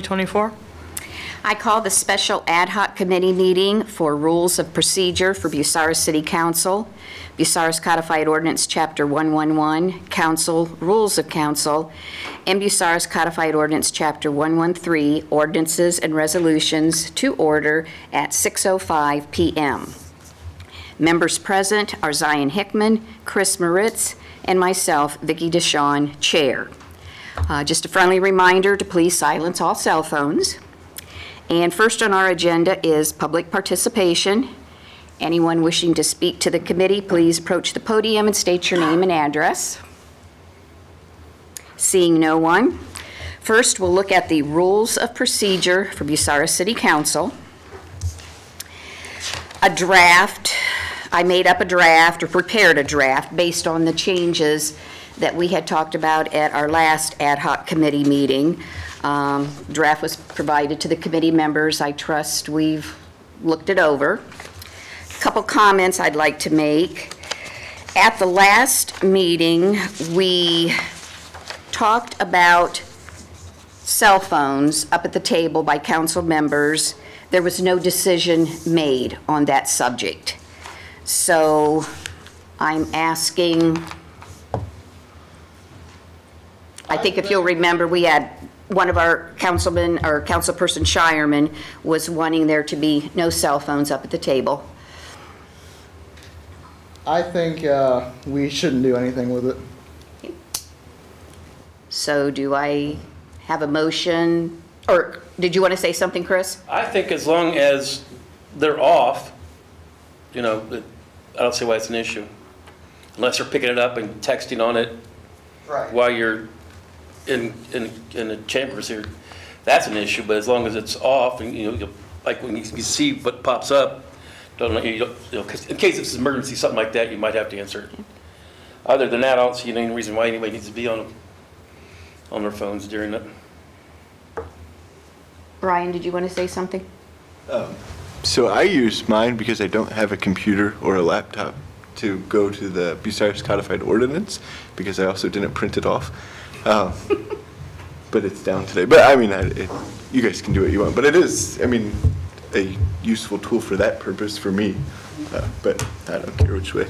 2024. I call the special ad hoc committee meeting for rules of procedure for Bucyrus City Council, Bucyrus Codified Ordinance Chapter 111, Council, Rules of Council, and Bucyrus Codified Ordinance Chapter 113, Ordinances and Resolutions, to order at 6:05 p.m. Members present are Zion Hickman, Chris Moritz, and myself, Vicki Deshawn, Chair. Just a friendly reminder to please silence all cell phones. And first on our agenda is public participation. Anyone wishing to speak to the committee, please approach the podium and state your name and address. Seeing no one, first we'll look at the rules of procedure for Bucyrus City Council. A draft, I made up a draft or prepared a draft based on the changes that we had talked about at our last ad hoc committee meeting. Draft was provided to the committee members. I trust we've looked it over. A couple comments I'd like to make. At the last meeting, we talked about cell phones up at the table by council members. There was no decision made on that subject. So I'm asking, I think if you'll remember, we had one of our councilmen, or councilperson Shireman, was wanting there to be no cell phones up at the table. I think we shouldn't do anything with it. So do I have a motion, or did you want to say something, Chris? I think as long as they're off, you know, I don't see why it's an issue. Unless you're picking it up and texting on it Right. while you're in the chambers here, that's an issue. But as long as it's off, and you know, like when you see what pops up, cause in case it's an emergency, something like that, you might have to answer it. Other than that, I don't see any reason why anybody needs to be on their phones during it. Brian, did you want to say something? So I use mine because I don't have a computer or a laptop to go to the Bucyrus Codified Ordinance, because I also didn't print it off. But it's down today. But I mean, you guys can do what you want. But it is, I mean, a useful tool for that purpose for me. But I don't care which way.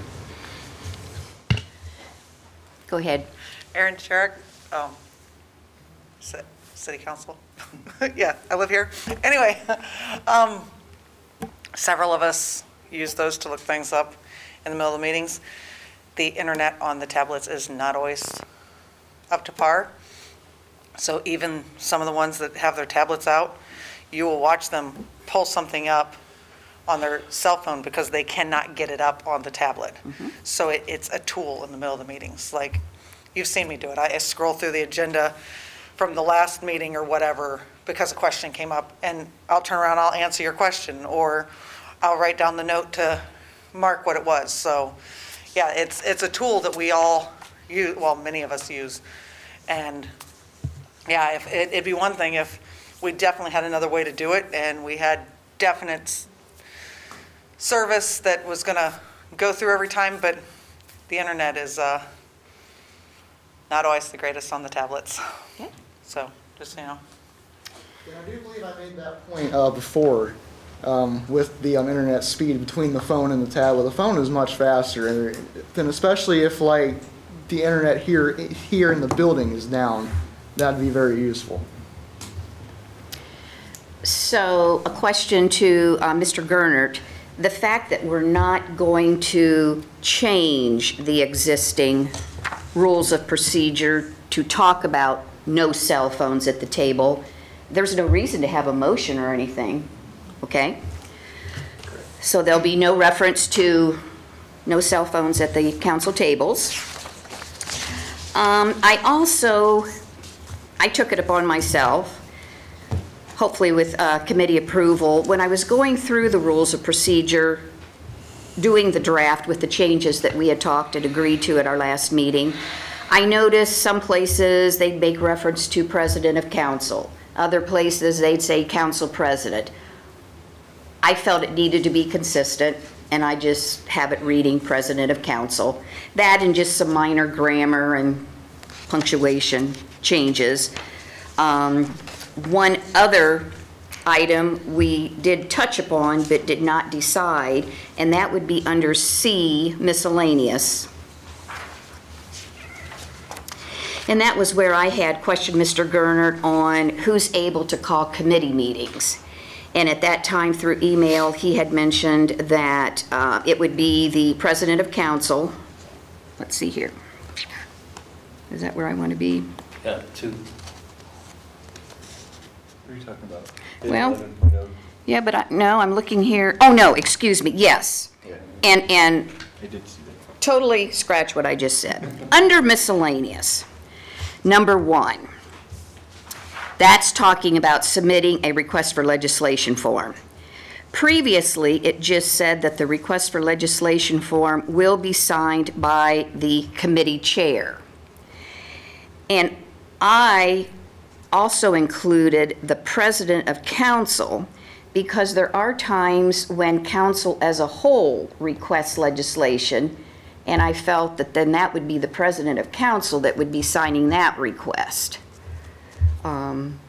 Go ahead. Erin Sharrock, City Council. Yeah, I live here. Anyway, several of us use those to look things up in the middle of the meetings. The internet on the tablets is not always up to par. So even some of the ones that have their tablets out, you will watch them pull something up on their cell phone because they cannot get it up on the tablet. Mm-hmm. So it's a tool in the middle of the meetings. Like, you've seen me do it. I scroll through the agenda from the last meeting or whatever because a question came up, and I'll turn around, I'll answer your question, or I'll write down the note to mark what it was. So yeah, it's a tool that we all use, well, many of us use. And yeah, if it'd be one thing if we definitely had another way to do it, and we had definite service that was going to go through every time, but the internet is not always the greatest on the tablets. Okay. So just so you know. And I do believe I made that point before with the internet speed between the phone and the tablet. The phone is much faster, and especially if like the internet here in the building is down, that'd be very useful. So a question to Mr. Gernert. The fact that we're not going to change the existing rules of procedure to talk about no cell phones at the table, there's no reason to have a motion or anything, okay? So there'll be no reference to no cell phones at the council tables. I took it upon myself, hopefully with committee approval, when I was going through the rules of procedure, doing the draft with the changes that we had talked and agreed to at our last meeting, I noticed some places they'd make reference to president of council. Other places they'd say council president. I felt it needed to be consistent, and I just have it reading president of council. That and just some minor grammar and punctuation changes. One other item we did touch upon but did not decide, and that would be under C, miscellaneous. And that was where I had questioned Mr. Gernert on who's able to call committee meetings. And at that time, through email, he had mentioned that it would be the president of council. Let's see here. Is that where I want to be? Yeah, 2. What are you talking about? Well, 11.0. yeah, but no, I'm looking here. Oh, no, excuse me, yes. Yeah, And I did see that. totally scratch what I just said. Under miscellaneous, number 1, that's talking about submitting a request for legislation form. Previously, it just said that the request for legislation form will be signed by the committee chair. And I also included the president of council because there are times when council as a whole requests legislation, and I felt that then that would be the president of council that would be signing that request. It's fine.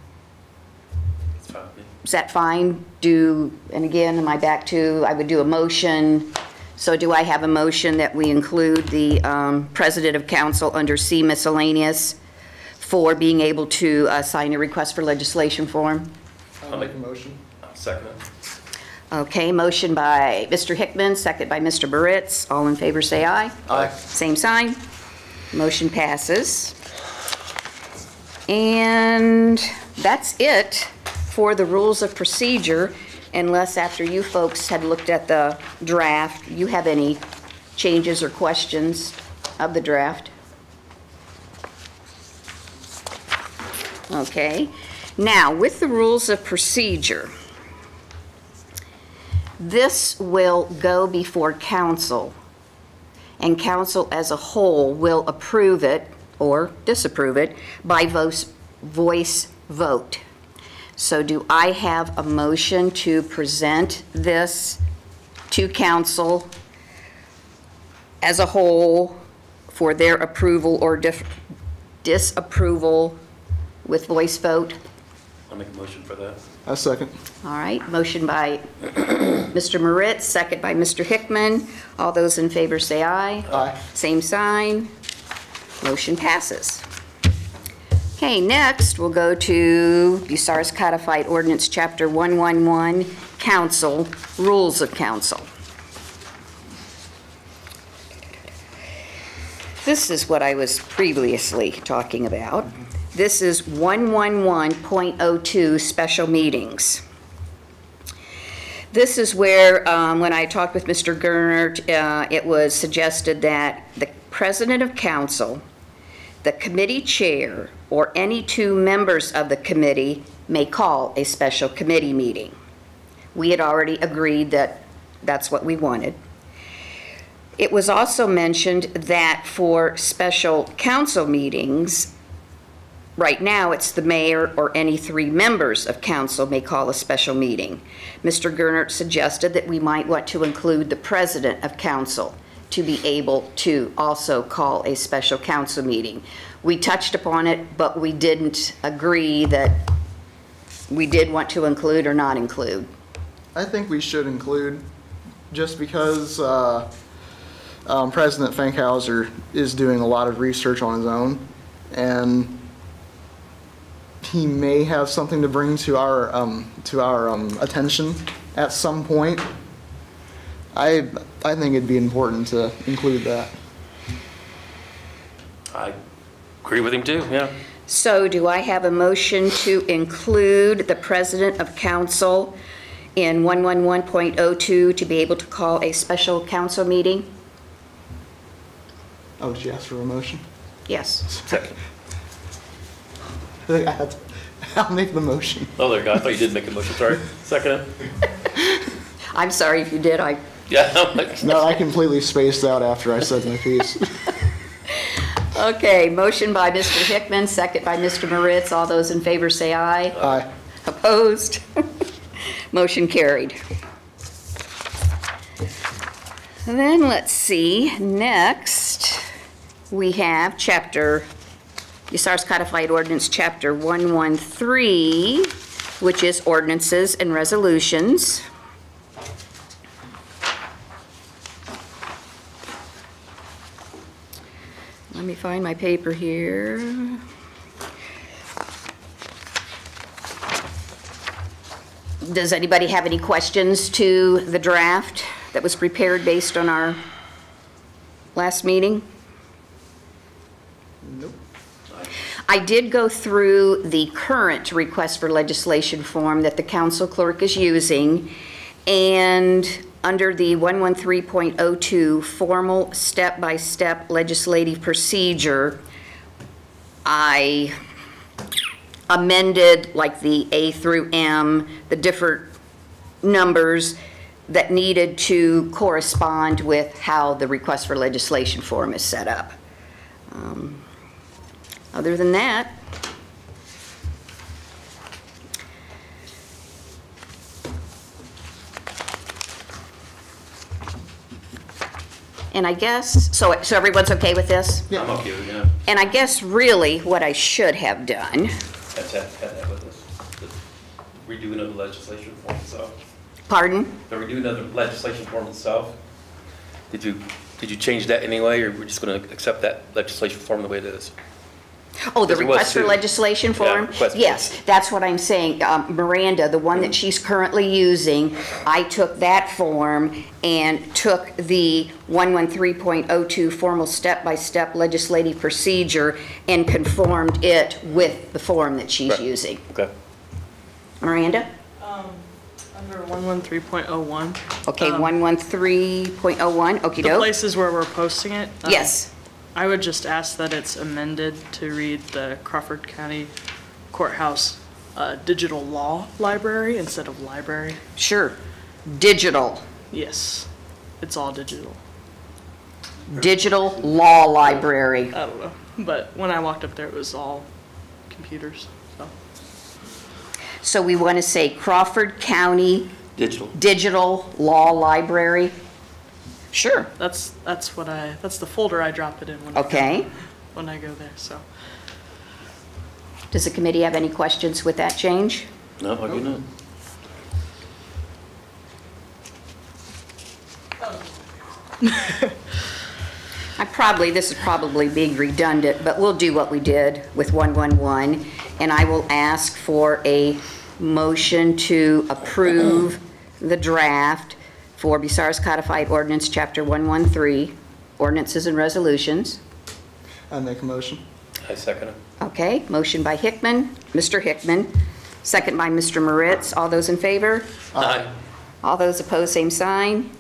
Is that fine? And again, am I back to, I would do a motion. So do I have a motion that we include the president of council under C miscellaneous for being able to sign a request for legislation form? I'll make a motion. I'll second it. Okay, motion by Mr. Hickman, second by Mr. Bucyrus. All in favor say aye. Aye. Same sign. Motion passes. And that's it for the rules of procedure, unless after you folks had looked at the draft, you have any changes or questions of the draft. Okay. Now, with the rules of procedure, this will go before council, and council as a whole will approve it or disapprove it by voice vote. So do I have a motion to present this to council as a whole for their approval or disapproval with voice vote? I'll make a motion for that. A second. All right, motion by Mr. Moritz, second by Mr. Hickman. All those in favor say aye. Aye. Same sign. Motion passes. Okay, next we'll go to Bucyrus Codified Ordinance Chapter 111, Council, Rules of Council. This is what I was previously talking about. This is 111.02, Special Meetings. This is where, when I talked with Mr. Gernert, it was suggested that the President of Council, the committee chair, or any 2 members of the committee may call a special committee meeting. We had already agreed that that's what we wanted. It was also mentioned that for special council meetings, right now it's the mayor or any 3 members of council may call a special meeting. Mr. Gernert suggested that we might want to include the president of council to be able to also call a special council meeting. We touched upon it, but we didn't agree that we did want to include or not include. I think we should include, just because President Fankhauser is doing a lot of research on his own, and he may have something to bring to our attention at some point. I think it'd be important to include that. I agree with him too, yeah. So do I have a motion to include the president of council in 111.02 to be able to call a special council meeting? Oh, did you ask for a motion? Yes. Second. I'll make the motion. Oh, there you go. I thought you did make a motion, sorry. Second it. I'm sorry if you did. Yeah, I'm like, No, I completely spaced out after I said my piece. Okay, motion by Mr. Hickman, second by Mr. Moritz. All those in favor say aye. Aye. Opposed? Motion carried. And then let's see, next we have Chapter Bucyrus Codified Ordinance, Chapter 113, which is ordinances and resolutions. Let me find my paper here. Does anybody have any questions to the draft that was prepared based on our last meeting? Nope. I did go through the current request for legislation form that the council clerk is using, and under the 113.02 formal step-by-step legislative procedure, I amended like the A through M, the different numbers that needed to correspond with how the request for legislation form is set up. Other than that, and I guess, so everyone's okay with this? Yeah. I'm okay with it, yeah. And I guess really what I should have done, Had that with us. The redoing of the legislation form itself. pardon? The redoing of the legislation form itself. Did you change that anyway, or we're just going to accept that legislation form the way it is? Oh, the Because it was request for two. legislation form? request for- Yes, that's what I'm saying. Miranda, the one that she's currently using, I took that form and took the 113.02 formal step-by-step legislative procedure and conformed it with the form that she's Right. using. Okay. Miranda? Under 113.01. Okay, 113.01, The okey-doke. places where we're posting it. Yes, I would just ask that it's amended to read the Crawford County Courthouse Digital Law Library instead of library. sure. Digital It's all digital. Law Library. I don't know. But when I walked up there, it was all computers, so. So we want to say Crawford County Digital. Digital Law Library? Sure. That's the folder I drop it in Okay. when I go there, so. Does the committee have any questions with that change? No, I do not. This is probably being redundant, but we'll do what we did with 111, and I will ask for a motion to approve the draft for Bucyrus Codified Ordinance, Chapter 113, Ordinances and Resolutions. I make a motion. I second it. Okay, motion by Hickman, Mr. Hickman, second by Mr. Moritz. All those in favor? Aye. All those opposed, same sign.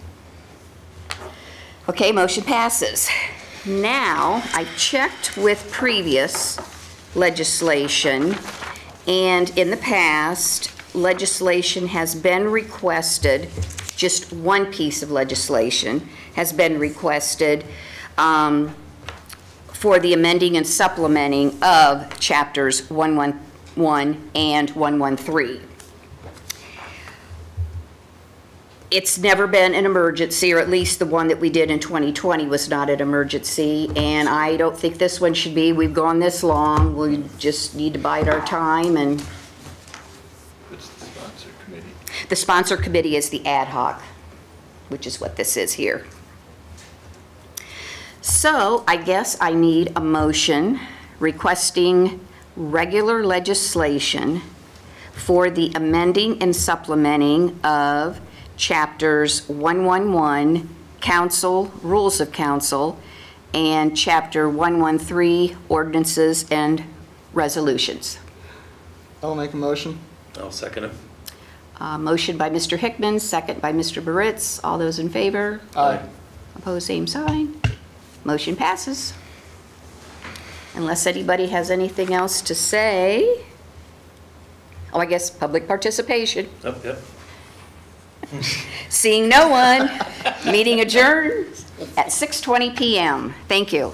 Okay, motion passes. Now, I checked with previous legislation, and in the past, legislation has been requested, just one piece of legislation has been requested for the amending and supplementing of chapters 111 and 113. It's never been an emergency, or at least the one that we did in 2020 was not an emergency, and I don't think this one should be. We've gone this long, we just need to bide our time, and What's the sponsor committee? the sponsor committee is the AdHoc, which is what this is here. So I guess I need a motion requesting regular legislation for the amending and supplementing of chapters 111, council, rules of council, and chapter 113, ordinances and resolutions. I'll make a motion. I'll second it. Motion by Mr. Hickman, second by Mr. Bucyrus. All those in favor? Aye. Opposed, same sign. Motion passes. Unless anybody has anything else to say. Oh, I guess public participation. Oh, yep. Seeing no one, meeting adjourned at 6:20 PM. Thank you.